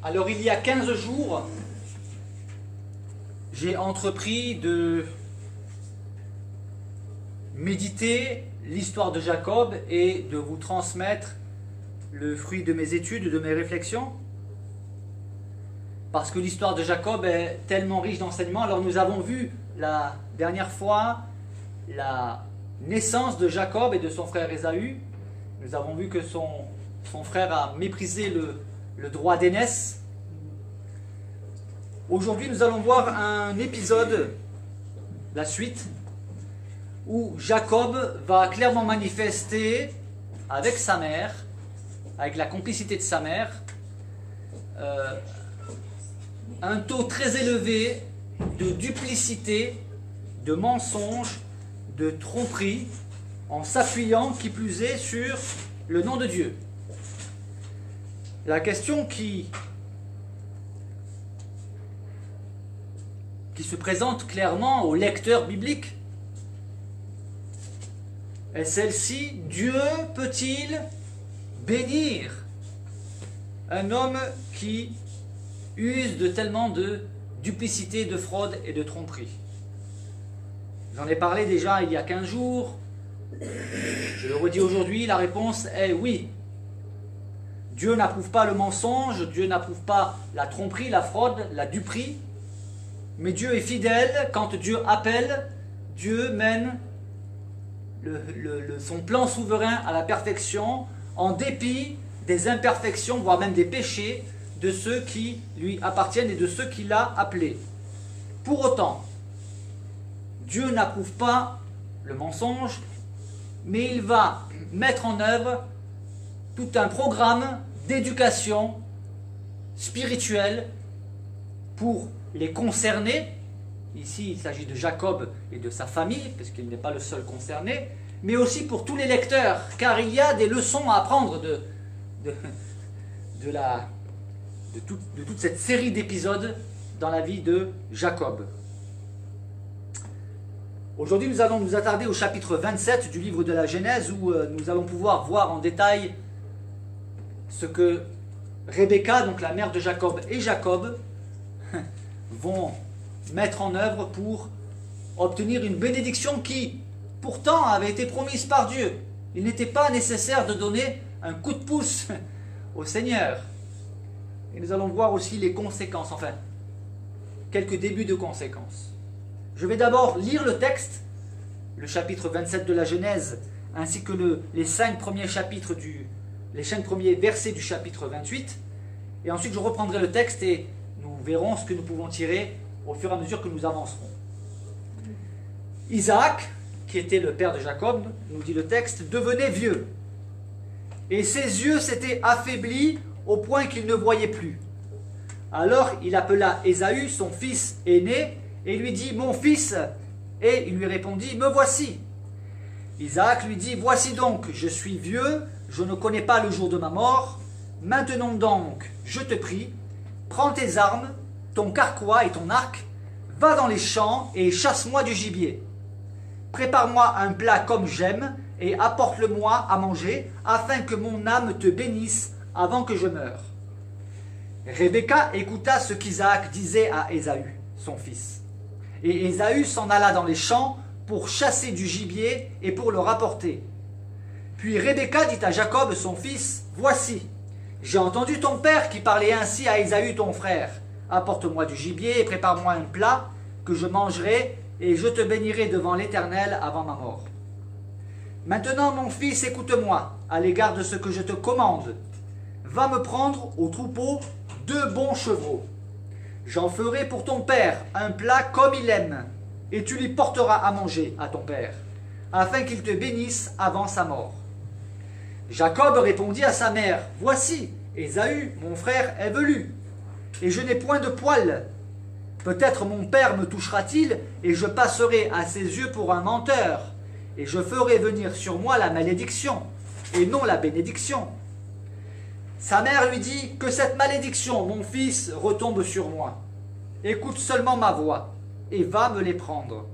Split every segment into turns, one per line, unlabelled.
Alors il y a 15 jours, j'ai entrepris de méditer l'histoire de Jacob et de vous transmettre le fruit de mes études, de mes réflexions. Parce que l'histoire de Jacob est tellement riche d'enseignements. Alors nous avons vu la dernière fois la naissance de Jacob et de son frère Ésaü. Nous avons vu que son frère a méprisé le droit d'aînesse. Aujourd'hui, nous allons voir un épisode, la suite, où Jacob va clairement manifester avec sa mère, avec la complicité de sa mère, un taux très élevé de duplicité, de mensonge, de tromperie, en s'appuyant, qui plus est, sur le nom de Dieu. La question qui se présente clairement au lecteur biblique est celle-ci: Dieu peut-il bénir un homme qui use de tellement de duplicité, de fraude et de tromperie? J'en ai parlé déjà il y a 15 jours, je le redis aujourd'hui, la réponse est oui. Dieu n'approuve pas le mensonge, Dieu n'approuve pas la tromperie, la fraude, la duperie, mais Dieu est fidèle. Quand Dieu appelle, Dieu mène son plan souverain à la perfection, en dépit des imperfections, voire même des péchés de ceux qui lui appartiennent et de ceux qu'il a appelés. Pour autant, Dieu n'approuve pas le mensonge, mais il va mettre en œuvre tout un programme d'éducation spirituelle pour les concernés. Ici, il s'agit de Jacob et de sa famille, parce qu'il n'est pas le seul concerné, mais aussi pour tous les lecteurs, car il y a des leçons à apprendre de toute cette série d'épisodes dans la vie de Jacob. Aujourd'hui, nous allons nous attarder au chapitre 27 du livre de la Genèse, où nous allons pouvoir voir en détail ce que Rebecca, donc la mère de Jacob, et Jacob vont mettre en œuvre pour obtenir une bénédiction qui, pourtant, avait été promise par Dieu. Il n'était pas nécessaire de donner un coup de pouce au Seigneur. Et nous allons voir aussi les conséquences, enfin, quelques débuts de conséquences. Je vais d'abord lire le texte, le chapitre 27 de la Genèse, ainsi que les 5 premiers versets du chapitre 28. Et ensuite, je reprendrai le texte et nous verrons ce que nous pouvons tirer au fur et à mesure que nous avancerons. Isaac, qui était le père de Jacob, nous dit le texte, devenait vieux. Et ses yeux s'étaient affaiblis au point qu'il ne voyait plus. Alors il appela Ésaü, son fils aîné, et lui dit: mon fils. Et il lui répondit: me voici. Isaac lui dit: voici donc, je suis vieux, je ne connais pas le jour de ma mort. Maintenant donc, je te prie, prends tes armes, ton carquois et ton arc, va dans les champs et chasse-moi du gibier. Prépare-moi un plat comme j'aime et apporte-le-moi à manger, afin que mon âme te bénisse avant que je meure. Rebecca écouta ce qu'Isaac disait à Ésaü, son fils. Et Ésaü s'en alla dans les champs pour chasser du gibier et pour le rapporter. Puis Rebecca dit à Jacob, son fils: voici, j'ai entendu ton père qui parlait ainsi à Ésaü ton frère. Apporte-moi du gibier et prépare-moi un plat que je mangerai, et je te bénirai devant l'Éternel avant ma mort. Maintenant, mon fils, écoute-moi à l'égard de ce que je te commande. Va me prendre au troupeau 2 bons chevreaux. J'en ferai pour ton père un plat comme il aime, et tu lui porteras à manger à ton père, afin qu'il te bénisse avant sa mort. Jacob répondit à sa mère: voici, Ésaü, mon frère, est velu, et je n'ai point de poil. Peut-être mon père me touchera-t-il, et je passerai à ses yeux pour un menteur, et je ferai venir sur moi la malédiction, et non la bénédiction. Sa mère lui dit: que cette malédiction, mon fils, retombe sur moi. Écoute seulement ma voix, et va me les prendre.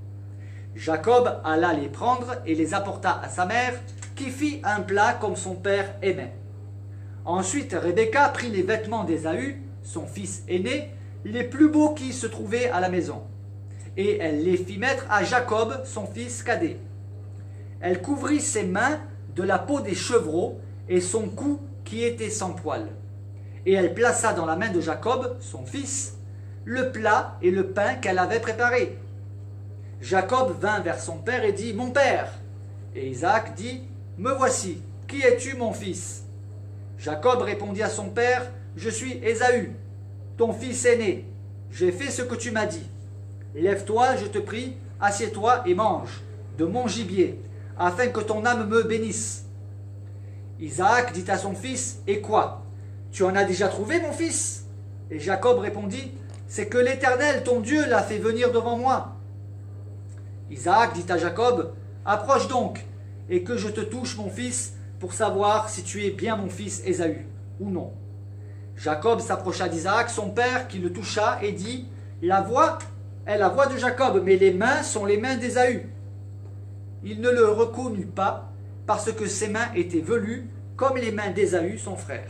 Jacob alla les prendre et les apporta à sa mère, qui fit un plat comme son père aimait. Ensuite Rebecca prit les vêtements d'Ésaü, son fils aîné, les plus beaux qui se trouvaient à la maison. Et elle les fit mettre à Jacob, son fils cadet. Elle couvrit ses mains de la peau des chevreaux et son cou qui était sans poil. Et elle plaça dans la main de Jacob, son fils, le plat et le pain qu'elle avait préparé. Jacob vint vers son père et dit « Mon père !» Et Isaac dit « Me voici, qui es-tu, mon fils ?» Jacob répondit à son père « Je suis Ésaü, ton fils aîné. J'ai fait ce que tu m'as dit. Lève-toi, je te prie, assieds-toi et mange de mon gibier, afin que ton âme me bénisse. » Isaac dit à son fils « Et quoi? Tu en as déjà trouvé, mon fils ?» Et Jacob répondit « C'est que l'Éternel, ton Dieu, l'a fait venir devant moi. » Isaac dit à Jacob « Approche donc, et que je te touche, mon fils, pour savoir si tu es bien mon fils Ésaü, ou non. » Jacob s'approcha d'Isaac, son père, qui le toucha, et dit « La voix est la voix de Jacob, mais les mains sont les mains d'Ésaü. » Il ne le reconnut pas, parce que ses mains étaient velues, comme les mains d'Ésaü, son frère.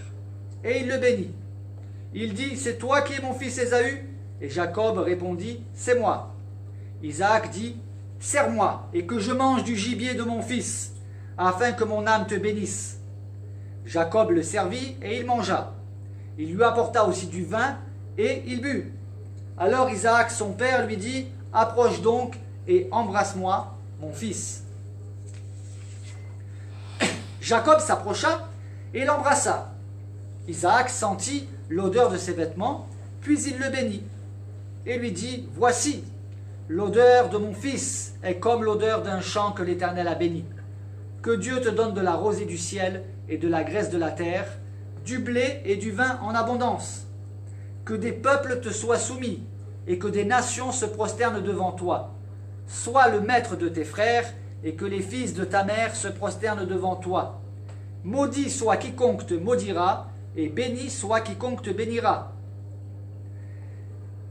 Et il le bénit. Il dit « C'est toi qui es mon fils Ésaü ?» Et Jacob répondit « C'est moi. » Isaac dit « Serre-moi, et que je mange du gibier de mon fils, afin que mon âme te bénisse. » Jacob le servit, et il mangea. Il lui apporta aussi du vin, et il but. Alors Isaac, son père, lui dit « Approche donc, et embrasse-moi, mon fils. » Jacob s'approcha, et l'embrassa. Isaac sentit l'odeur de ses vêtements, puis il le bénit, et lui dit « Voici, l'odeur de mon fils est comme l'odeur d'un champ que l'Éternel a béni. Que Dieu te donne de la rosée du ciel et de la graisse de la terre, du blé et du vin en abondance. Que des peuples te soient soumis, et que des nations se prosternent devant toi. Sois le maître de tes frères, et que les fils de ta mère se prosternent devant toi. Maudit soit quiconque te maudira, et béni soit quiconque te bénira. »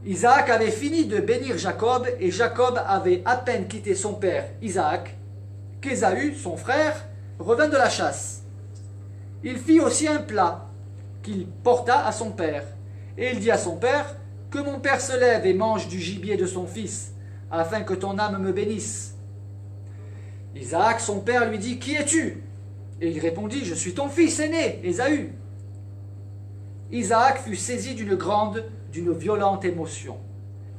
Isaac avait fini de bénir Jacob, et Jacob avait à peine quitté son père Isaac, qu'Ésaü, son frère, revint de la chasse. Il fit aussi un plat qu'il porta à son père, et il dit à son père, « Que mon père se lève et mange du gibier de son fils, afin que ton âme me bénisse. » Isaac, son père, lui dit, « Qui es-tu » Et il répondit, « Je suis ton fils aîné, Ésaü. » Isaac fut saisi d'une violente émotion.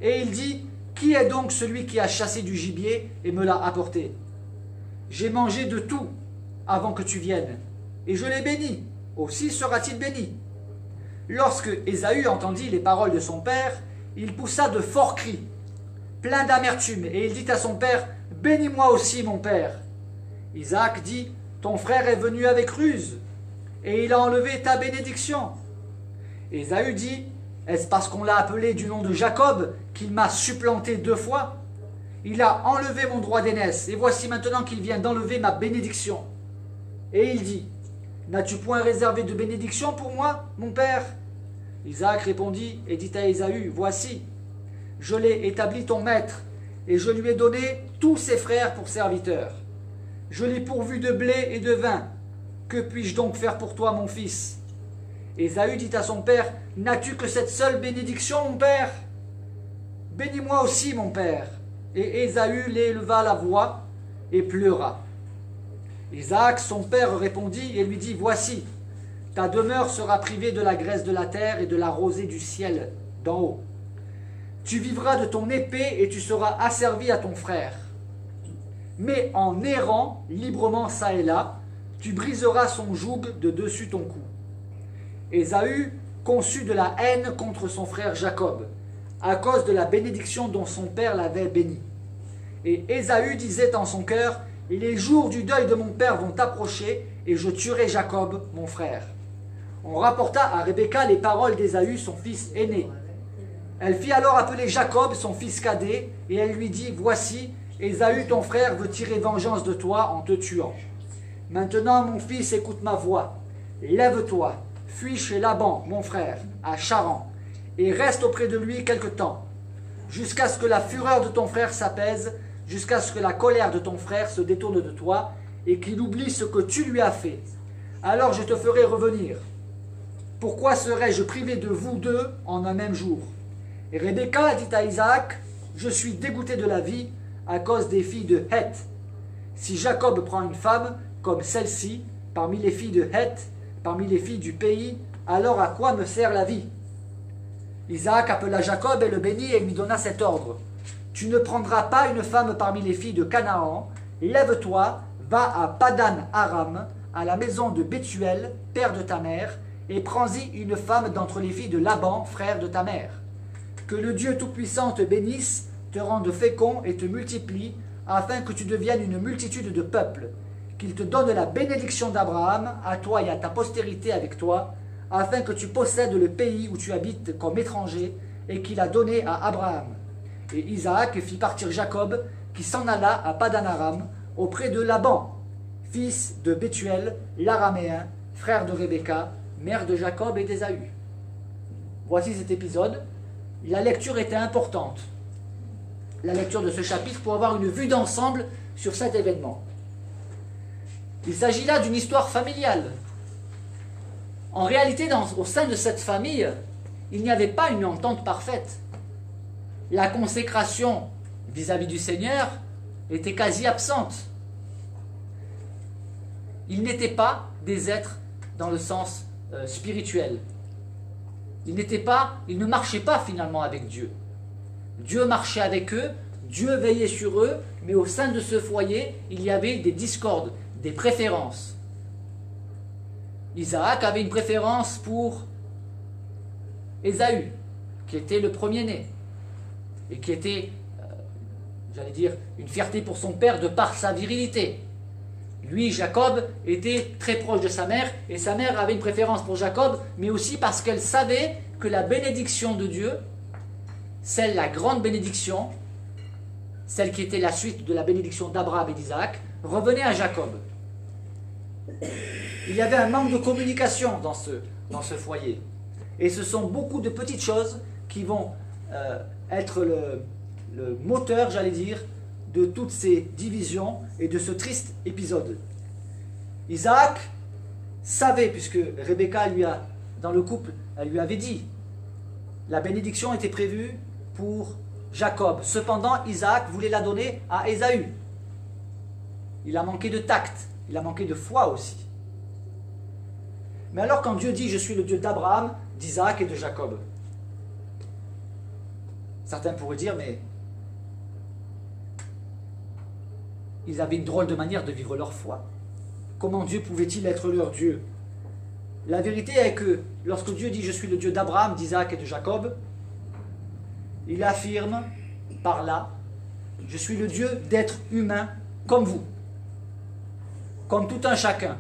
Et il dit, « Qui est donc celui qui a chassé du gibier et me l'a apporté? J'ai mangé de tout avant que tu viennes, et je l'ai béni, aussi sera-t-il béni. » Lorsque Ésaü entendit les paroles de son père, il poussa de forts cris, plein d'amertume, et il dit à son père, « Bénis-moi aussi, mon père. » Isaac dit, « Ton frère est venu avec ruse, et il a enlevé ta bénédiction. » Ésaü dit, « Est-ce parce qu'on l'a appelé du nom de Jacob qu'il m'a supplanté 2 fois? Il a enlevé mon droit d'aînesse, et voici maintenant qu'il vient d'enlever ma bénédiction. » Et il dit, « N'as-tu point réservé de bénédiction pour moi, mon père ?» Isaac répondit et dit à Ésaü, « Voici, je l'ai établi ton maître, et je lui ai donné tous ses frères pour serviteurs. Je l'ai pourvu de blé et de vin. Que puis-je donc faire pour toi, mon fils ?» Ésaü dit à son père, « N'as-tu que cette seule bénédiction, mon père? Bénis-moi aussi, mon père. » Et Ésaü éleva la voix et pleura. Isaac, son père, répondit et lui dit, « Voici, ta demeure sera privée de la graisse de la terre et de la rosée du ciel d'en haut. Tu vivras de ton épée et tu seras asservi à ton frère. Mais en errant librement çà et là, tu briseras son joug de dessus ton cou. » Ésaü conçut de la haine contre son frère Jacob, à cause de la bénédiction dont son père l'avait béni. Et Ésaü disait en son cœur, « Les jours du deuil de mon père vont approcher, et je tuerai Jacob, mon frère. » On rapporta à Rebecca les paroles d'Ésaü, son fils aîné. Elle fit alors appeler Jacob, son fils cadet, et elle lui dit, « Voici, Ésaü, ton frère, veut tirer vengeance de toi en te tuant. Maintenant, mon fils, écoute ma voix. Lève-toi, fuis chez Laban, mon frère, à Charan, et reste auprès de lui quelque temps, jusqu'à ce que la fureur de ton frère s'apaise, jusqu'à ce que la colère de ton frère se détourne de toi, et qu'il oublie ce que tu lui as fait. Alors je te ferai revenir. pourquoi serais-je privé de vous deux en un même jour? Et Rebecca dit à Isaac, je suis dégoûté de la vie à cause des filles de Heth. Si Jacob prend une femme comme celle-ci, parmi les filles de Heth, parmi les filles du pays, alors à quoi me sert la vie? Isaac appela Jacob et le bénit et lui donna cet ordre. Tu ne prendras pas une femme parmi les filles de Canaan, lève-toi, va à Padan Aram, à la maison de Bethuel, père de ta mère, et prends-y une femme d'entre les filles de Laban, frère de ta mère. Que le Dieu Tout-Puissant te bénisse, te rende fécond et te multiplie, afin que tu deviennes une multitude de peuples, qu'il te donne la bénédiction d'Abraham, à toi et à ta postérité avec toi, afin que tu possèdes le pays où tu habites comme étranger, et qu'il a donné à Abraham. Et Isaac fit partir Jacob, qui s'en alla à Padan-Aram, auprès de Laban, fils de Bethuel, l'Araméen, frère de Rebecca, mère de Jacob et d'Ésaü. Voici cet épisode. La lecture était importante. La lecture de ce chapitre pour avoir une vue d'ensemble sur cet événement. Il s'agit là d'une histoire familiale. En réalité, au sein de cette famille, il n'y avait pas une entente parfaite. La consécration vis-à-vis du Seigneur était quasi absente. Ils n'étaient pas des êtres dans le sens spirituel. Ils ne marchaient pas finalement avec Dieu. Dieu marchait avec eux, Dieu veillait sur eux, mais au sein de ce foyer, il y avait des discordes, des préférences. Isaac avait une préférence pour Ésaü, qui était le premier-né, et qui était, j'allais dire, une fierté pour son père de par sa virilité. Lui, Jacob, était très proche de sa mère, et sa mère avait une préférence pour Jacob, mais aussi parce qu'elle savait que la bénédiction de Dieu, la grande bénédiction, celle qui était la suite de la bénédiction d'Abraham et d'Isaac, revenait à Jacob. Il y avait un manque de communication dans ce foyer. Et ce sont beaucoup de petites choses qui vont être le moteur, j'allais dire, de toutes ces divisions et de ce triste épisode. Isaac savait, puisque Rebecca, dans le couple, elle lui avait dit, la bénédiction était prévue pour Jacob. Cependant, Isaac voulait la donner à Ésaü. Il a manqué de tact, il a manqué de foi aussi. Mais alors quand Dieu dit « Je suis le Dieu d'Abraham, d'Isaac et de Jacob », certains pourraient dire « Mais ils avaient une drôle de manière de vivre leur foi. Comment Dieu pouvait-il être leur Dieu ?» La vérité est que lorsque Dieu dit « Je suis le Dieu d'Abraham, d'Isaac et de Jacob », il affirme par là « Je suis le Dieu d'êtres humains comme vous, comme tout un chacun. »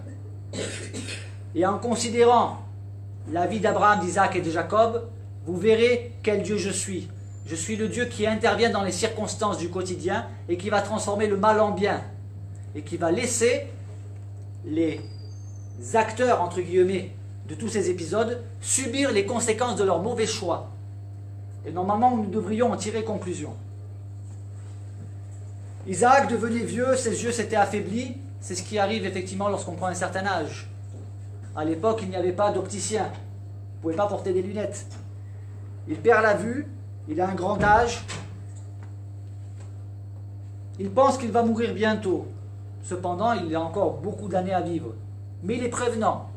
Et en considérant la vie d'Abraham, d'Isaac et de Jacob, vous verrez quel Dieu je suis. Je suis le Dieu qui intervient dans les circonstances du quotidien et qui va transformer le mal en bien. Et qui va laisser les acteurs, entre guillemets, de tous ces épisodes, subir les conséquences de leurs mauvais choix. Et normalement, nous devrions en tirer conclusion. Isaac devenait vieux, ses yeux s'étaient affaiblis. C'est ce qui arrive effectivement lorsqu'on prend un certain âge. À l'époque, il n'y avait pas d'opticien. Vous ne pouvez pas porter des lunettes. Il perd la vue, il a un grand âge. Il pense qu'il va mourir bientôt. Cependant, il a encore beaucoup d'années à vivre. Mais il est prévenant.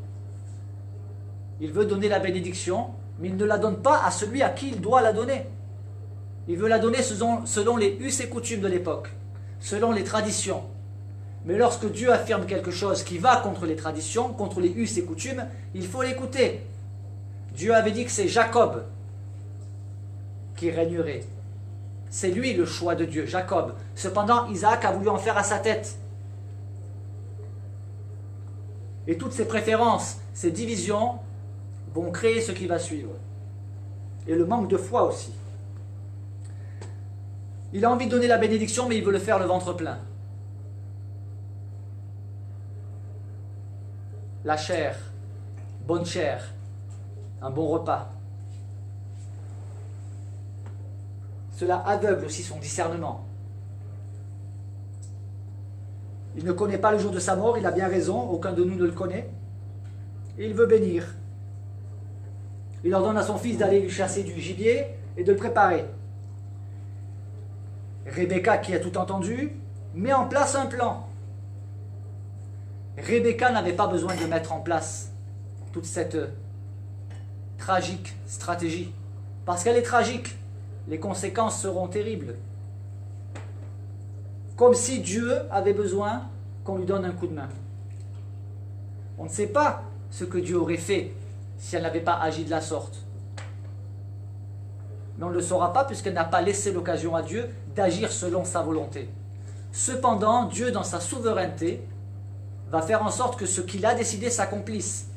Il veut donner la bénédiction, mais il ne la donne pas à celui à qui il doit la donner. Il veut la donner selon les us et coutumes de l'époque, selon les traditions. Mais lorsque Dieu affirme quelque chose qui va contre les traditions, contre les us et coutumes, il faut l'écouter. Dieu avait dit que c'est Jacob qui régnerait. C'est lui le choix de Dieu, Jacob. Cependant, Isaac a voulu en faire à sa tête. Et toutes ces préférences, ces divisions vont créer ce qui va suivre. Et le manque de foi aussi. Il a envie de donner la bénédiction, mais il veut le faire le ventre plein. La chair, bonne chair, un bon repas. Cela aveugle aussi son discernement. Il ne connaît pas le jour de sa mort, il a bien raison, aucun de nous ne le connaît. Et il veut bénir. Il ordonne à son fils d'aller lui chasser du gibier et de le préparer. Rebecca, qui a tout entendu, met en place un plan. Rebecca n'avait pas besoin de mettre en place toute cette tragique stratégie. Parce qu'elle est tragique, les conséquences seront terribles. Comme si Dieu avait besoin qu'on lui donne un coup de main. On ne sait pas ce que Dieu aurait fait si elle n'avait pas agi de la sorte. Mais on ne le saura pas puisqu'elle n'a pas laissé l'occasion à Dieu d'agir selon sa volonté. Cependant, Dieu, dans sa souveraineté, va faire en sorte que ce qu'il a décidé s'accomplisse.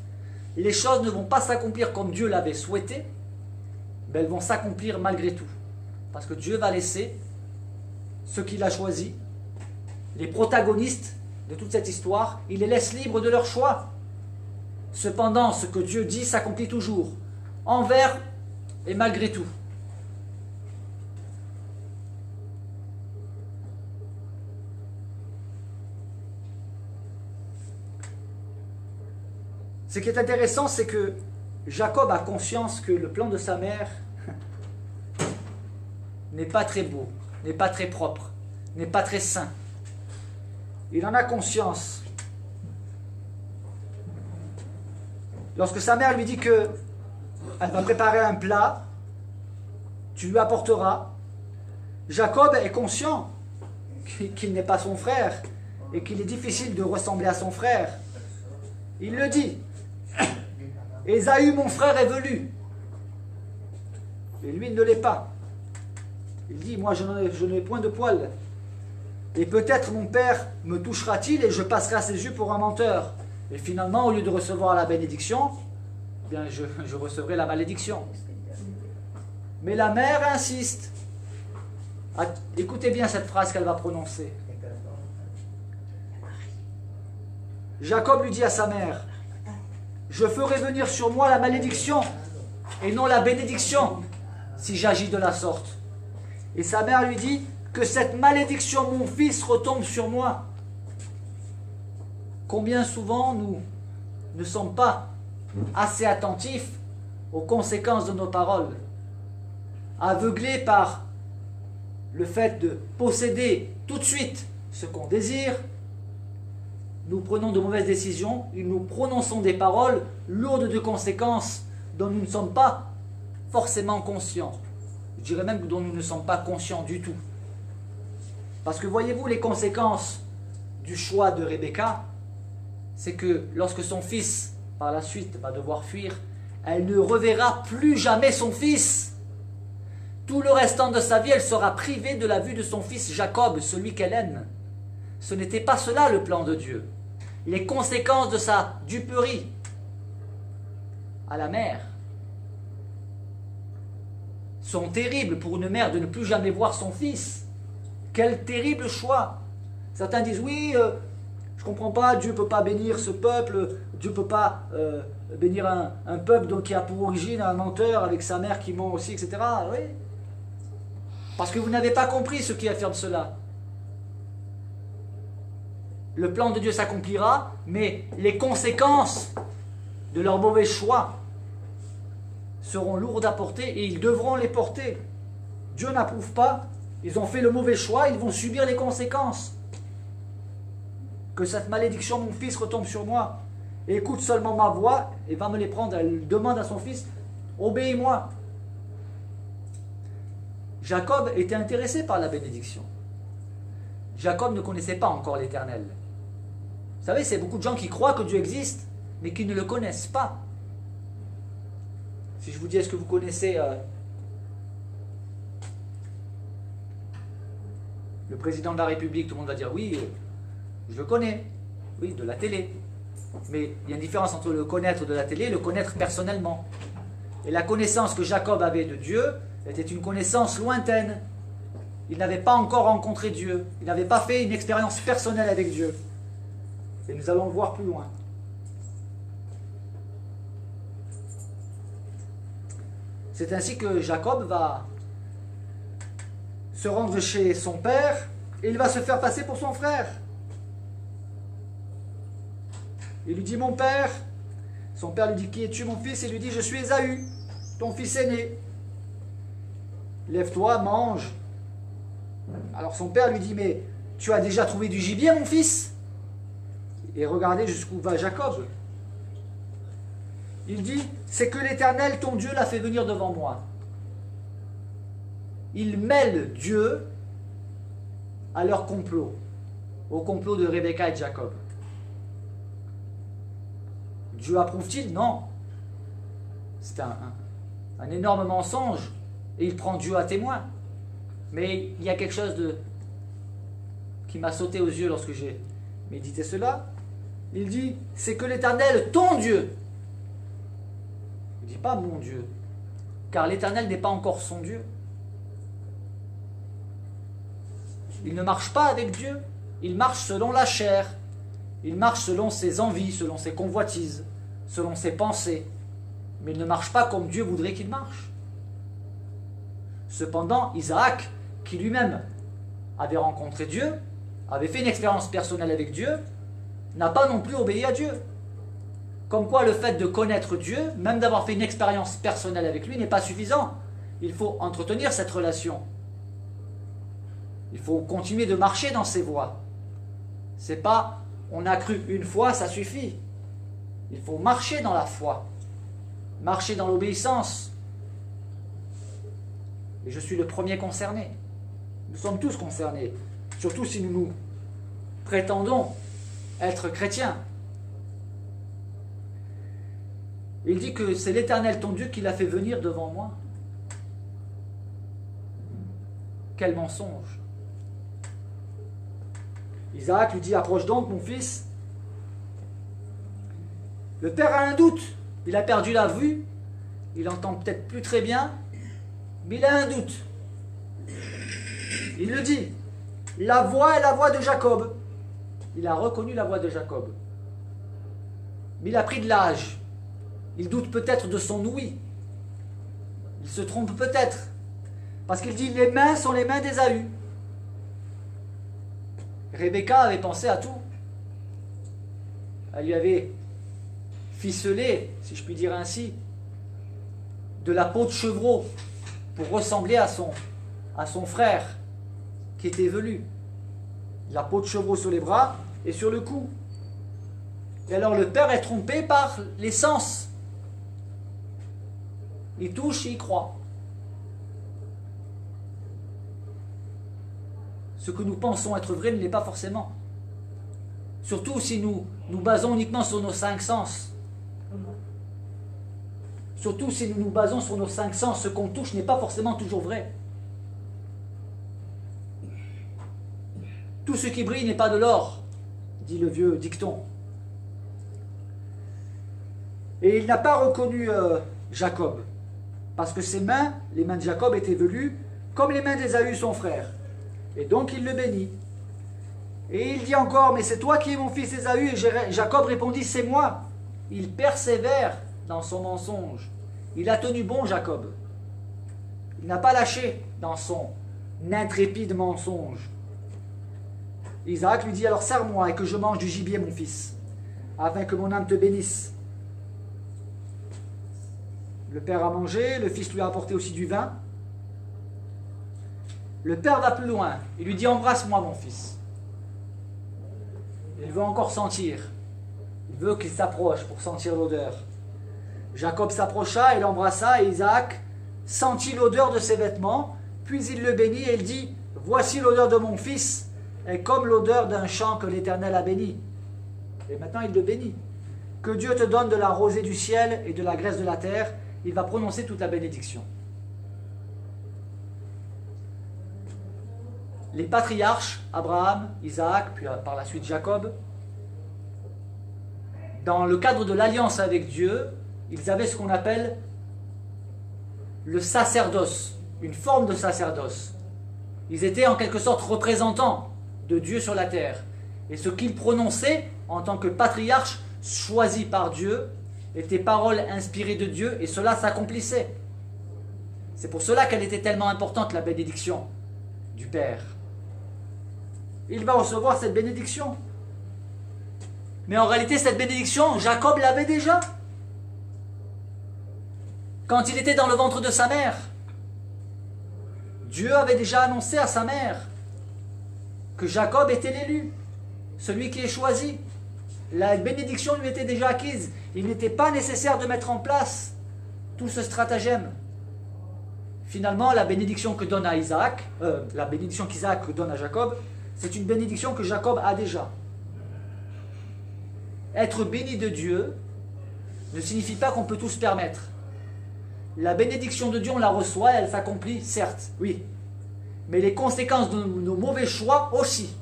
Les choses ne vont pas s'accomplir comme Dieu l'avait souhaité, mais elles vont s'accomplir malgré tout. Parce que Dieu va laisser ceux qu'il a choisis, les protagonistes de toute cette histoire, il les laisse libres de leur choix. Cependant, ce que Dieu dit s'accomplit toujours, envers et malgré tout. Ce qui est intéressant, c'est que Jacob a conscience que le plan de sa mère n'est pas très beau, n'est pas très propre, n'est pas très sain. Il en a conscience. Lorsque sa mère lui dit que elle va préparer un plat, tu lui apporteras, Jacob est conscient qu'il n'est pas son frère et qu'il est difficile de ressembler à son frère. Il le dit. Ésaü, mon frère, est velu. Et lui, il ne l'est pas. Il dit, moi, je n'ai point de poils. Et peut-être mon père me touchera-t-il et je passerai à ses yeux pour un menteur. Et finalement, au lieu de recevoir la bénédiction, eh bien, je recevrai la malédiction. Mais la mère insiste. Écoutez bien cette phrase qu'elle va prononcer. Jacob lui dit à sa mère, je ferai venir sur moi la malédiction et non la bénédiction si j'agis de la sorte. Et sa mère lui dit, que cette malédiction, mon fils, retombe sur moi. Combien souvent nous ne sommes pas assez attentifs aux conséquences de nos paroles, aveuglés par le fait de posséder tout de suite ce qu'on désire, nous prenons de mauvaises décisions et nous prononçons des paroles lourdes de conséquences dont nous ne sommes pas forcément conscients. Je dirais même dont nous ne sommes pas conscients du tout. Parce que voyez-vous, les conséquences du choix de Rebecca, c'est que lorsque son fils, par la suite, va devoir fuir, elle ne reverra plus jamais son fils. Tout le restant de sa vie, elle sera privée de la vue de son fils Jacob, celui qu'elle aime. Ce n'était pas cela le plan de Dieu. Les conséquences de sa duperie à la mère sont terribles pour une mère de ne plus jamais voir son fils. Quel terrible choix! Certains disent, oui, je ne comprends pas, Dieu ne peut pas bénir ce peuple, Dieu ne peut pas bénir un peuple donc, qui a pour origine un menteur avec sa mère qui ment aussi, etc. Oui. Parce que vous n'avez pas compris ce qui affirme cela. Le plan de Dieu s'accomplira, mais les conséquences de leur mauvais choix seront lourdes à porter et ils devront les porter. Dieu n'approuve pas. Ils ont fait le mauvais choix, ils vont subir les conséquences. Que cette malédiction, mon fils, retombe sur moi. Écoute seulement ma voix et va me les prendre. Elle demande à son fils, obéis-moi. Jacob était intéressé par la bénédiction. Jacob ne connaissait pas encore l'Éternel. Vous savez, c'est beaucoup de gens qui croient que Dieu existe, mais qui ne le connaissent pas. Si je vous dis, est-ce que vous connaissez le président de la République, tout le monde va dire oui, je le connais, oui, de la télé. Mais il y a une différence entre le connaître de la télé et le connaître personnellement. Et la connaissance que Jacob avait de Dieu était une connaissance lointaine. Il n'avait pas encore rencontré Dieu. Il n'avait pas fait une expérience personnelle avec Dieu. Et nous allons le voir plus loin. C'est ainsi que Jacob va se rendre chez son père et il va se faire passer pour son frère. Il lui dit, mon père. Son père lui dit, qui es-tu mon fils? Il lui dit, je suis Ésaü. ton fils aîné. Lève-toi, mange. Alors son père lui dit, mais tu as déjà trouvé du gibier, mon fils? Et regardez jusqu'où va Jacob. Il dit, c'est que l'Éternel, ton Dieu, l'a fait venir devant moi. Il mêle Dieu à leur complot, au complot de Rebecca et de Jacob. Dieu approuve-t-il? Non. C'est un énorme mensonge, et il prend Dieu à témoin. Mais il y a quelque chose qui m'a sauté aux yeux lorsque j'ai médité cela. Il dit, c'est que l'Éternel, ton Dieu. Il ne dit pas mon Dieu, car l'Éternel n'est pas encore son Dieu. Il ne marche pas avec Dieu, il marche selon la chair, il marche selon ses envies, selon ses convoitises, selon ses pensées, mais il ne marche pas comme Dieu voudrait qu'il marche. Cependant, Isaac, qui lui-même avait rencontré Dieu, avait fait une expérience personnelle avec Dieu, n'a pas non plus obéi à Dieu. Comme quoi le fait de connaître Dieu, même d'avoir fait une expérience personnelle avec lui, n'est pas suffisant. Il faut entretenir cette relation. Il faut continuer de marcher dans ses voies. C'est pas, on a cru une fois, ça suffit. Il faut marcher dans la foi, marcher dans l'obéissance. Et je suis le premier concerné. Nous sommes tous concernés, surtout si nous prétendons être chrétiens. Il dit que c'est l'Éternel ton Dieu qui l'a fait venir devant moi. Quel mensonge! Isaac lui dit, approche donc mon fils. Le père a un doute, il a perdu la vue, il entend peut-être plus très bien, mais il a un doute. Il le dit, la voix est la voix de Jacob. Il a reconnu la voix de Jacob. Mais il a pris de l'âge. Il doute peut-être de son ouïe. Il se trompe peut-être. Parce qu'il dit, les mains sont les mains d'Ésaü. Rebecca avait pensé à tout. Elle lui avait ficelé, si je puis dire ainsi, de la peau de chevreau pour ressembler à son frère qui était velu. La peau de chevreau sur les bras et sur le cou. Et alors le père est trompé par les sens. Il touche et il croit. Ce que nous pensons être vrai ne l'est pas forcément. Surtout si nous nous basons uniquement sur nos 5 sens. Surtout si nous nous basons sur nos 5 sens, ce qu'on touche n'est pas forcément toujours vrai. Tout ce qui brille n'est pas de l'or, dit le vieux dicton. Et il n'a pas reconnu Jacob, parce que ses mains, les mains de Jacob, étaient velues comme les mains d'Ésaü, son frère. Et donc il le bénit. Et il dit encore, mais c'est toi qui es mon fils Ésaü. Et Jacob répondit, c'est moi. Il persévère dans son mensonge. Il a tenu bon, Jacob. Il n'a pas lâché dans son intrépide mensonge. Isaac lui dit, alors serre-moi et que je mange du gibier, mon fils, afin que mon âme te bénisse. Le père a mangé, le fils lui a apporté aussi du vin. Le père va plus loin, il lui dit, embrasse-moi, mon fils. Il veut encore sentir. Il veut qu'il s'approche pour sentir l'odeur. Jacob s'approcha et l'embrassa, et Isaac sentit l'odeur de ses vêtements, puis il le bénit et il dit, voici l'odeur de mon fils, est comme l'odeur d'un champ que l'Éternel a béni. Et maintenant il le bénit. Que Dieu te donne de la rosée du ciel et de la graisse de la terre. Il va prononcer toute la bénédiction. Les patriarches, Abraham, Isaac, puis par la suite Jacob, dans le cadre de l'alliance avec Dieu, ils avaient ce qu'on appelle le sacerdoce, une forme de sacerdoce. Ils étaient en quelque sorte représentants de Dieu sur la terre. Et ce qu'ils prononçaient en tant que patriarches choisis par Dieu étaient paroles inspirées de Dieu, et cela s'accomplissait. C'est pour cela qu'elle était tellement importante, la bénédiction du Père. Il va recevoir cette bénédiction. Mais en réalité, cette bénédiction, Jacob l'avait déjà. Quand il était dans le ventre de sa mère, Dieu avait déjà annoncé à sa mère que Jacob était l'élu, celui qui est choisi. La bénédiction lui était déjà acquise. Il n'était pas nécessaire de mettre en place tout ce stratagème. Finalement, la bénédiction que donne à Isaac, la bénédiction qu'Isaac donne à Jacob, c'est une bénédiction que Jacob a déjà. Être béni de Dieu ne signifie pas qu'on peut tout se permettre. La bénédiction de Dieu, on la reçoit, elle s'accomplit, certes, oui. Mais les conséquences de nos mauvais choix aussi.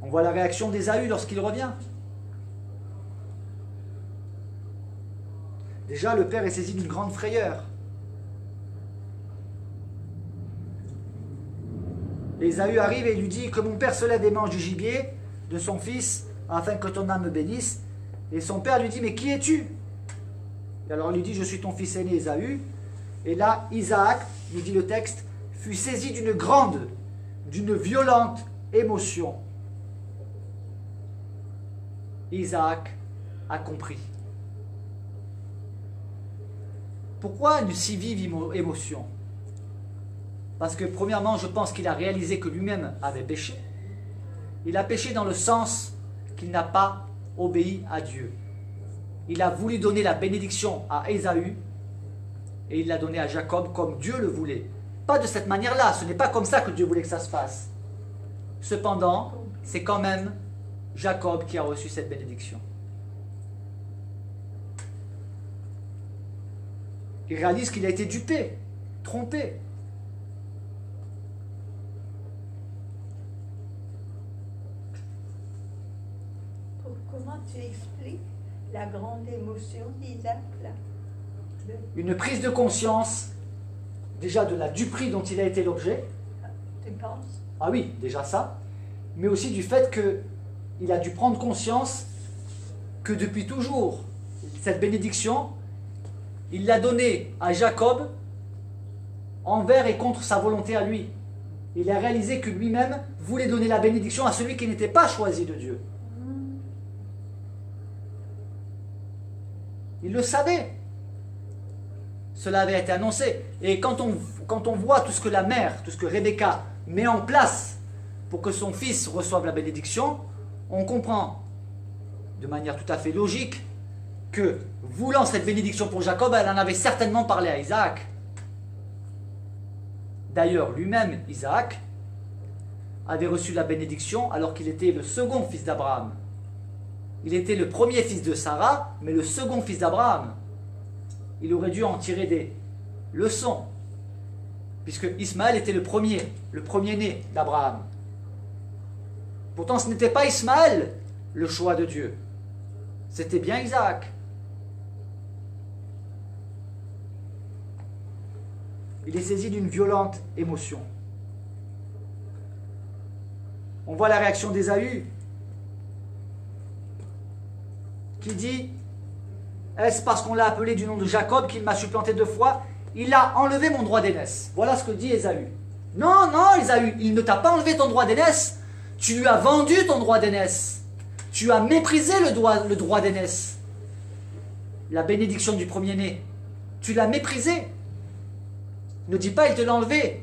On voit la réaction d'Ésaü lorsqu'il revient. Déjà, le père est saisi d'une grande frayeur. Ésaü arrive et lui dit que mon père se lève et mange du gibier de son fils afin que ton âme me bénisse. Et son père lui dit, mais qui es-tu? Et alors il lui dit, je suis ton fils aîné Ésaü. Et là, Isaac, nous dit le texte, fut saisi d'une grande, d'une violente émotion. Isaac a compris. Pourquoi une si vive émotion? Parce que premièrement, je pense qu'il a réalisé que lui-même avait péché. Il a péché dans le sens qu'il n'a pas obéi à Dieu. Il a voulu donner la bénédiction à Ésaü et il l'a donnée à Jacob comme Dieu le voulait. Pas de cette manière-là, ce n'est pas comme ça que Dieu voulait que ça se passe. Cependant, c'est quand même Jacob qui a reçu cette bénédiction. Il réalise qu'il a été dupé, trompé.
Comment tu expliques la grande émotion d'Isaac là?
Une prise de conscience, déjà de la duperie dont il a été l'objet.
Tu penses?
Ah oui, déjà ça. Mais aussi du fait qu'il a dû prendre conscience que depuis toujours, cette bénédiction, il l'a donnée à Jacob envers et contre sa volonté à lui. Il a réalisé que lui-même voulait donner la bénédiction à celui qui n'était pas choisi de Dieu. Il le savait. Cela avait été annoncé. Et quand on voit tout ce que la mère, tout ce que Rebecca met en place pour que son fils reçoive la bénédiction, on comprend de manière tout à fait logique que, voulant cette bénédiction pour Jacob, elle en avait certainement parlé à Isaac. D'ailleurs, lui-même, Isaac, avait reçu la bénédiction alors qu'il était le second fils d'Abraham. Il était le premier fils de Sarah, mais le second fils d'Abraham. Il aurait dû en tirer des leçons, puisque Ismaël était le premier-né d'Abraham. Pourtant, ce n'était pas Ismaël le choix de Dieu. C'était bien Isaac. Il est saisi d'une violente émotion. On voit la réaction d'Ésaü, qui dit, est-ce parce qu'on l'a appelé du nom de Jacob qu'il m'a supplanté 2 fois? Il a enlevé mon droit d'aînesse. Voilà ce que dit Ésaü. Non, non, Ésaü, il ne t'a pas enlevé ton droit d'aînesse. Tu lui as vendu ton droit d'aînesse. Tu as méprisé le droit d'aînesse. La bénédiction du premier-né. Tu l'as méprisé. Ne dis pas il te l'a enlevé.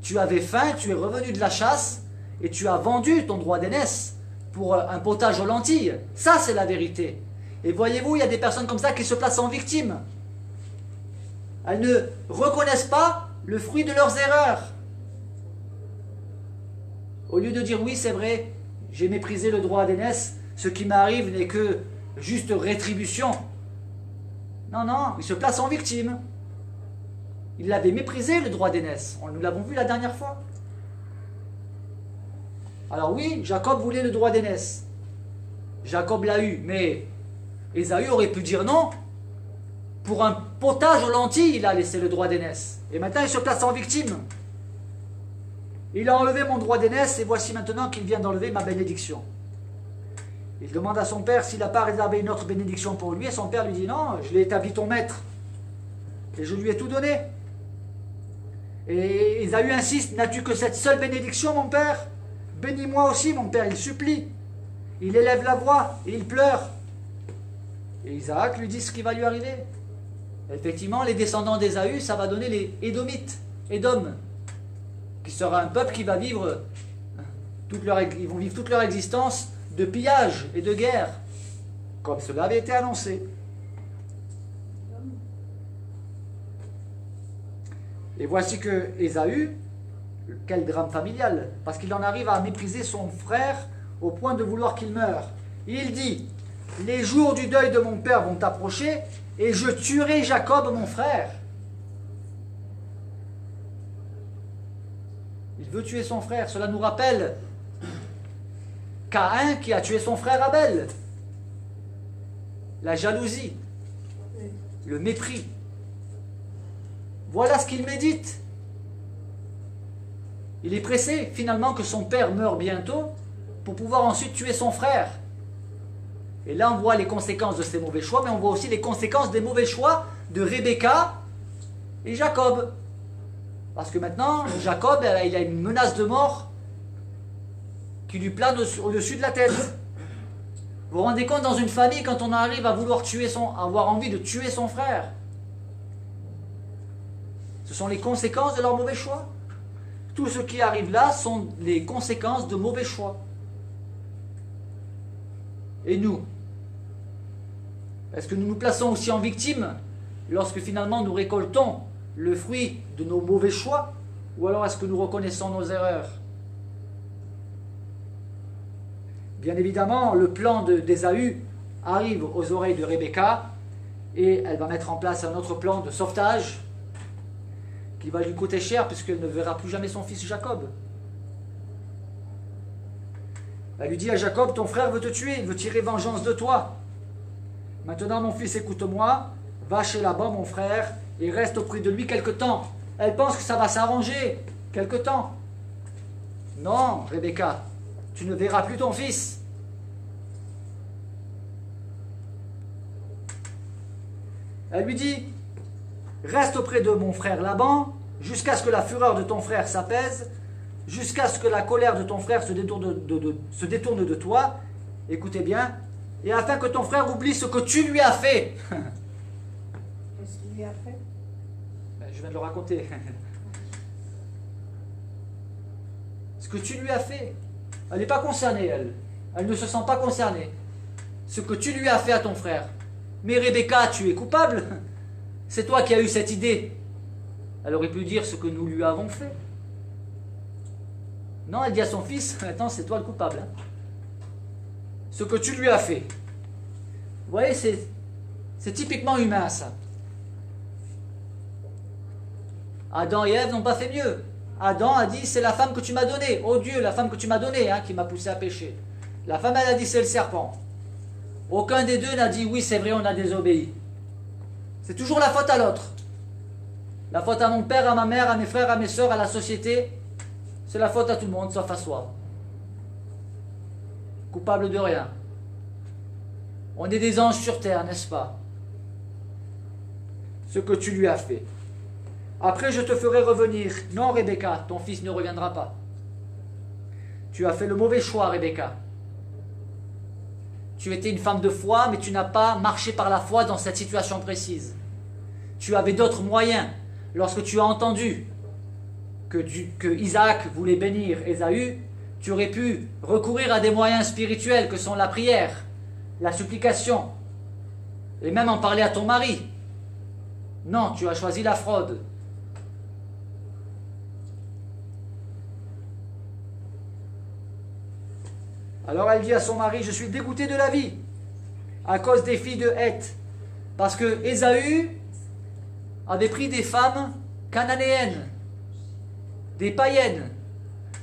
Tu avais faim, tu es revenu de la chasse et tu as vendu ton droit d'aînesse pour un potage aux lentilles. Ça, c'est la vérité. Et voyez-vous, il y a des personnes comme ça qui se placent en victime. Elles ne reconnaissent pas le fruit de leurs erreurs. Au lieu de dire oui, c'est vrai, j'ai méprisé le droit d'aînesse, ce qui m'arrive n'est que juste rétribution. Non, non, ils se placent en victime. Ils avaient méprisé le droit d'aînesse. Nous l'avons vu la dernière fois. Alors oui, Jacob voulait le droit d'aînesse. Jacob l'a eu, mais Ésaü aurait pu dire non. Pour un potage aux lentilles, il a laissé le droit d'aînesse. Et maintenant, il se place en victime. Il a enlevé mon droit d'aînesse et voici maintenant qu'il vient d'enlever ma bénédiction. Il demande à son père s'il n'a pas réservé une autre bénédiction pour lui. Et son père lui dit non, je l'ai établi ton maître. Et je lui ai tout donné. Et Ésaü insiste, n'as-tu que cette seule bénédiction, mon père? Bénis-moi aussi, mon père, il supplie. il élève la voix et il pleure. Et Isaac lui dit ce qui va lui arriver. Effectivement, les descendants d'Ésaü, ça va donner les Édomites, Édom, qui sera un peuple qui va vivre ils vont vivre toute leur existence de pillage et de guerre, comme cela avait été annoncé. Et voici que Ésaü, quel drame familial, parce qu'il en arrive à mépriser son frère au point de vouloir qu'il meure. Il dit, les jours du deuil de mon père vont approcher, et je tuerai Jacob mon frère. Il veut tuer son frère. Cela nous rappelle Caïn qui a tué son frère Abel. La jalousie, le mépris. Voilà ce qu'il médite. Il est pressé finalement que son père meure bientôt pour pouvoir ensuite tuer son frère. Et là on voit les conséquences de ces mauvais choix, mais on voit aussi les conséquences des mauvais choix de Rebecca et Jacob. Parce que maintenant, Jacob, il a une menace de mort qui lui plane au-dessus de la tête. Vous vous rendez compte, dans une famille, quand on arrive à vouloir avoir envie de tuer son frère, ce sont les conséquences de leur mauvais choix. Tout ce qui arrive là sont les conséquences de mauvais choix. Et nous, est-ce que nous nous plaçons aussi en victime lorsque finalement nous récoltons le fruit de nos mauvais choix, ou alors est-ce que nous reconnaissons nos erreurs? Bien évidemment, le plan d'Ésaü arrive aux oreilles de Rebecca et elle va mettre en place un autre plan de sauvetage qui va lui coûter cher puisqu'elle ne verra plus jamais son fils Jacob. Elle lui dit à Jacob, ton frère veut te tuer, il veut tirer vengeance de toi. Maintenant mon fils, écoute-moi, va chez Laban mon frère et reste auprès de lui quelque temps. Elle pense que ça va s'arranger, quelque temps. Non, Rebecca, tu ne verras plus ton fils. Elle lui dit, reste auprès de mon frère Laban, jusqu'à ce que la fureur de ton frère s'apaise, jusqu'à ce que la colère de ton frère se détourne de toi, écoutez bien, et afin que ton frère oublie ce que tu lui as fait.
Qu'est-ce qu'il lui a fait?
Je viens de le raconter. Ce que tu lui as fait. Elle n'est pas concernée, elle. Elle ne se sent pas concernée. Ce que tu lui as fait à ton frère. Mais Rebecca, tu es coupable. C'est toi qui as eu cette idée. Elle aurait pu dire ce que nous lui avons fait. Non, elle dit à son fils, maintenant c'est toi le coupable. Hein. Ce que tu lui as fait. Vous voyez, c'est typiquement humain ça. Adam et Ève n'ont pas fait mieux. Adam a dit, c'est la femme que tu m'as donnée. Oh Dieu, la femme que tu m'as donnée, hein, qui m'a poussé à pécher. La femme, elle a dit, c'est le serpent. Aucun des deux n'a dit, oui, c'est vrai, on a désobéi. C'est toujours la faute à l'autre. La faute à mon père, à ma mère, à mes frères, à mes soeurs, à la société. C'est la faute à tout le monde, sauf à soi. Coupable de rien. On est des anges sur terre, n'est-ce pas? Ce que tu lui as fait. Après, je te ferai revenir. Non, Rebecca, ton fils ne reviendra pas. Tu as fait le mauvais choix, Rebecca. Tu étais une femme de foi, mais tu n'as pas marché par la foi dans cette situation précise. Tu avais d'autres moyens. Lorsque tu as entendu que Isaac voulait bénir Ésaü, tu aurais pu recourir à des moyens spirituels que sont la prière, la supplication, et même en parler à ton mari. Non, tu as choisi la fraude. Alors elle dit à son mari, je suis dégoûté de la vie à cause des filles de Heth, parce que Ésaü avait pris des femmes cananéennes, des païennes,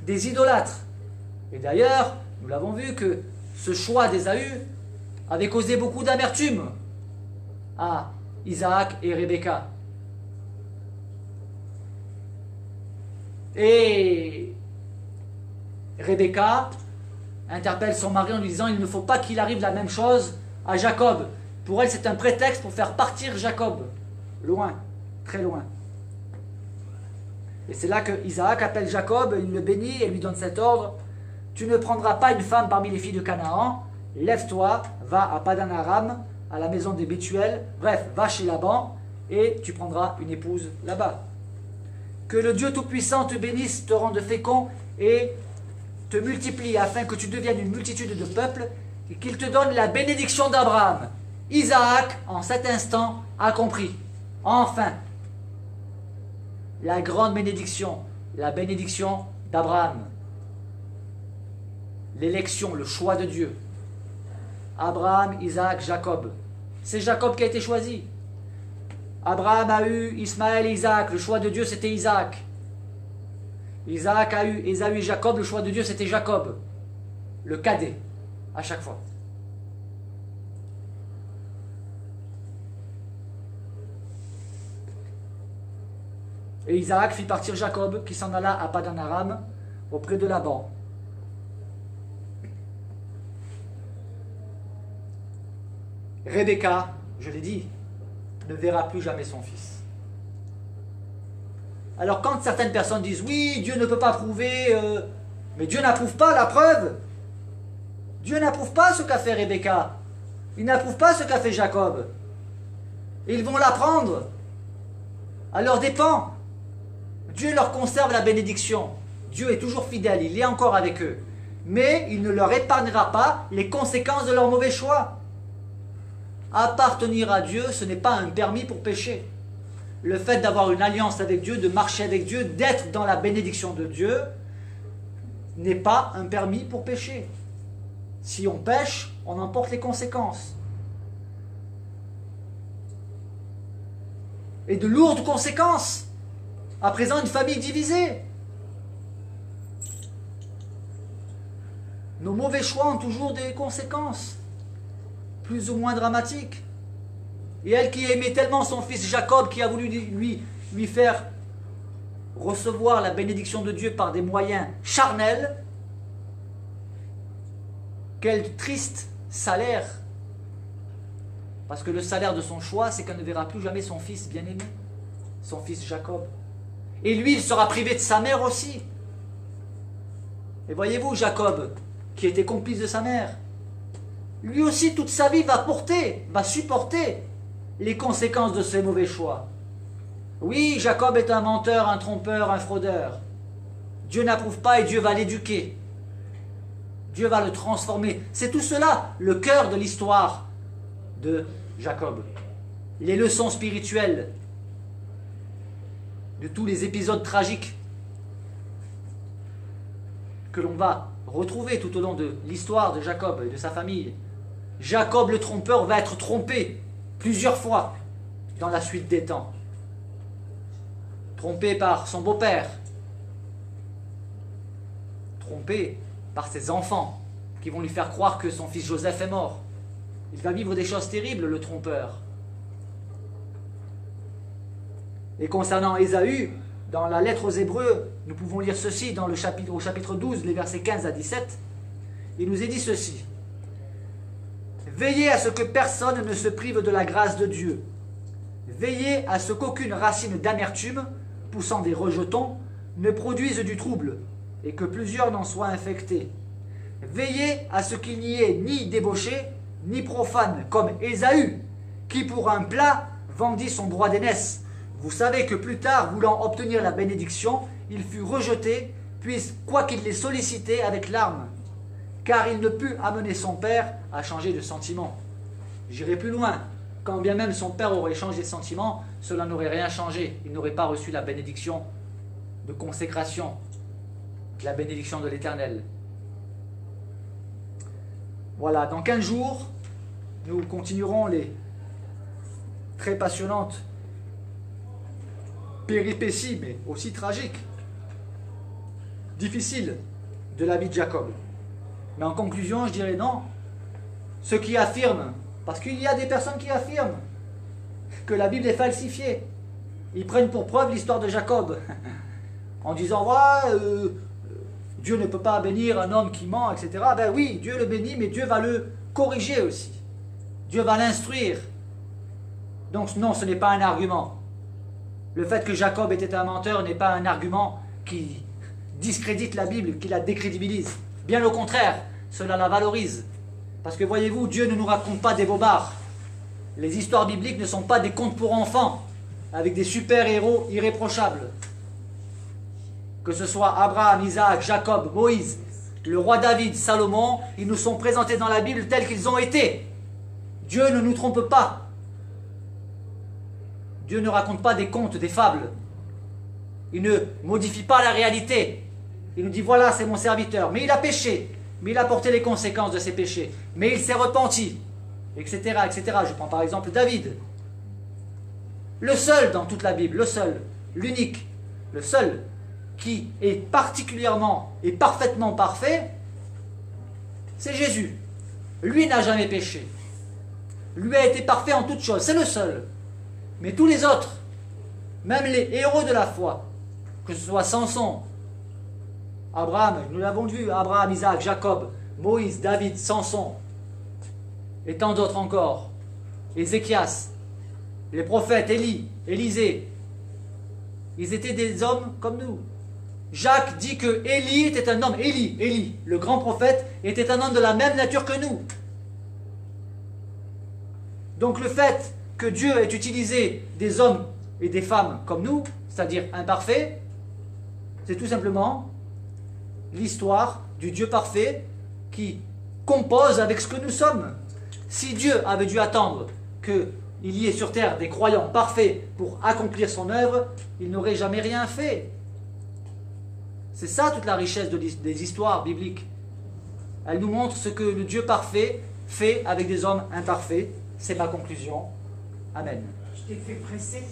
des idolâtres. Et d'ailleurs, nous l'avons vu que ce choix d'Ésaü avait causé beaucoup d'amertume à Isaac et Rebecca. Et Rebecca interpelle son mari en lui disant, il ne faut pas qu'il arrive la même chose à Jacob. Pour elle, c'est un prétexte pour faire partir Jacob. Loin, très loin. Et c'est là que Isaac appelle Jacob, il le bénit et lui donne cet ordre. Tu ne prendras pas une femme parmi les filles de Canaan, lève-toi, va à Padan Aram, à la maison des Bethuel, bref, va chez Laban, et tu prendras une épouse là-bas. Que le Dieu Tout-Puissant te bénisse, te rende fécond, et te multiplie, afin que tu deviennes une multitude de peuples, et qu'il te donne la bénédiction d'Abraham. Isaac, en cet instant, a compris. Enfin, la grande bénédiction, la bénédiction d'Abraham. L'élection, le choix de Dieu. Abraham, Isaac, Jacob. C'est Jacob qui a été choisi. Abraham a eu Ismaël et Isaac. Le choix de Dieu, c'était Isaac. Isaac a eu Ésaü et Jacob. Le choix de Dieu, c'était Jacob. Le cadet, à chaque fois. Et Isaac fit partir Jacob, qui s'en alla à Padan Aram, auprès de Laban. Rebecca, je l'ai dit, ne verra plus jamais son fils. Alors quand certaines personnes disent « Oui, Dieu ne peut pas prouver, mais Dieu n'approuve pas la preuve. Dieu n'approuve pas ce qu'a fait Rebecca. Il n'approuve pas ce qu'a fait Jacob. Et ils vont l'apprendre. À leur dépens. Dieu leur conserve la bénédiction. Dieu est toujours fidèle, il est encore avec eux. Mais il ne leur épargnera pas les conséquences de leur mauvais choix. Appartenir à Dieu, ce n'est pas un permis pour pécher. Le fait d'avoir une alliance avec Dieu, de marcher avec Dieu, d'être dans la bénédiction de Dieu, n'est pas un permis pour pécher. Si on pêche, on en porte les conséquences. Et de lourdes conséquences. À présent, une famille divisée. Nos mauvais choix ont toujours des conséquences, plus ou moins dramatiques. Et elle qui aimait tellement son fils Jacob, qui a voulu lui faire recevoir la bénédiction de Dieu par des moyens charnels, quel triste salaire. Parce que le salaire de son choix, c'est qu'elle ne verra plus jamais son fils bien-aimé, son fils Jacob. Et lui, il sera privé de sa mère aussi. Et voyez-vous, Jacob, qui était complice de sa mère, lui aussi, toute sa vie, va supporter les conséquences de ses mauvais choix. Oui, Jacob est un menteur, un trompeur, un fraudeur. Dieu n'approuve pas et Dieu va l'éduquer. Dieu va le transformer. C'est tout cela, le cœur de l'histoire de Jacob. Les leçons spirituelles de tous les épisodes tragiques que l'on va retrouver tout au long de l'histoire de Jacob et de sa famille. Jacob le trompeur va être trompé plusieurs fois dans la suite des temps. Trompé par son beau-père, trompé par ses enfants qui vont lui faire croire que son fils Joseph est mort. Il va vivre des choses terribles, le trompeur. Et concernant Ésaü, dans la lettre aux Hébreux, nous pouvons lire ceci au chapitre 12, les versets 15 à 17. Il nous est dit ceci. Veillez à ce que personne ne se prive de la grâce de Dieu. Veillez à ce qu'aucune racine d'amertume, poussant des rejetons, ne produise du trouble, et que plusieurs n'en soient infectés. Veillez à ce qu'il n'y ait ni débauché, ni profane, comme Ésaü, qui pour un plat vendit son droit d'aînesse. Vous savez que plus tard, voulant obtenir la bénédiction, il fut rejeté, puis quoiqu'il l'ait sollicité avec larmes, car il ne put amener son père à changer de sentiment. J'irai plus loin. Quand bien même son père aurait changé de sentiment, cela n'aurait rien changé. Il n'aurait pas reçu la bénédiction de consécration, la bénédiction de l'Éternel. Voilà, dans 15 jours, nous continuerons les très passionnantes péripéties, mais aussi tragiques, difficiles, de la vie de Jacob. Mais en conclusion, je dirais non. Ceux qui affirment, parce qu'il y a des personnes qui affirment que la Bible est falsifiée, ils prennent pour preuve l'histoire de Jacob, en disant ouais, Dieu ne peut pas bénir un homme qui ment, etc. Ben oui, Dieu le bénit, mais Dieu va le corriger aussi. Dieu va l'instruire. Donc non, ce n'est pas un argument. Le fait que Jacob était un menteur n'est pas un argument qui discrédite la Bible, qui la décrédibilise. Bien au contraire, cela la valorise. Parce que voyez-vous, Dieu ne nous raconte pas des bobards. Les histoires bibliques ne sont pas des contes pour enfants, avec des super-héros irréprochables. Que ce soit Abraham, Isaac, Jacob, Moïse, le roi David, Salomon, ils nous sont présentés dans la Bible tels qu'ils ont été. Dieu ne nous trompe pas. Dieu ne raconte pas des contes, des fables. Il ne modifie pas la réalité. Il nous dit, voilà, c'est mon serviteur. Mais il a péché. Mais il a porté les conséquences de ses péchés. Mais il s'est repenti. Etc., etc. Je prends par exemple David. Le seul dans toute la Bible, le seul, l'unique, le seul qui est particulièrement et parfaitement parfait, c'est Jésus. Lui n'a jamais péché. Lui a été parfait en toutes choses. C'est le seul. Mais tous les autres, même les héros de la foi, que ce soit Samson, Abraham, nous l'avons vu, Abraham, Isaac, Jacob, Moïse, David, Samson, et tant d'autres encore, Ézéchias, les prophètes, Élie, Élisée, ils étaient des hommes comme nous. Jacques dit que Élie était un homme, Élie, le grand prophète, était un homme de la même nature que nous. Donc le fait que Dieu ait utilisé des hommes et des femmes comme nous, c'est-à-dire imparfaits, c'est tout simplement l'histoire du Dieu parfait qui compose avec ce que nous sommes. Si Dieu avait dû attendre qu'il y ait sur terre des croyants parfaits pour accomplir son œuvre, il n'aurait jamais rien fait. C'est ça toute la richesse des histoires bibliques. Elle nous montre ce que le Dieu parfait fait avec des hommes imparfaits. C'est ma conclusion. Amen.
Je t'ai fait presser.